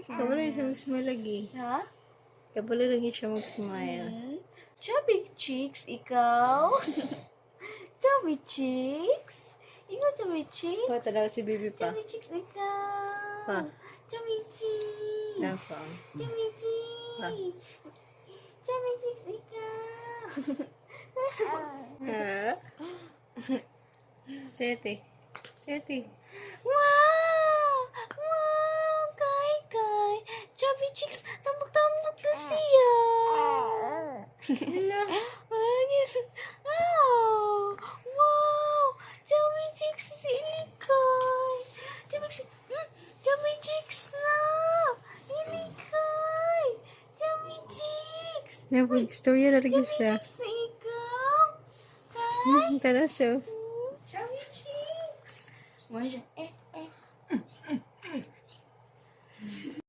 Kabalo siya mag-smile lagi. Ha? Kabalo lagi siya mag-smile. Chubby cheeks, ikaw? Chubby cheeks? Ikaw, chubby cheeks? Oh, tadaw si Bibi pa. Chubby cheeks, ikaw? Pa. Chubby cheeks? Dafa. Chubby cheeks? Chubby cheeks, ikaw? Ha? Sete. Sete. Wow! Wow! Kay! Chubby cheeks, tambok-tambok na siya! Oh! Wow! Chubby cheeks si Ilikay! Chubby cheeks na! Ilikay! Chubby cheeks! Nag-istorya na lagi siya. Cheeks na ikaw! Kay! Tara siya. Chubby cheeks! Why siya?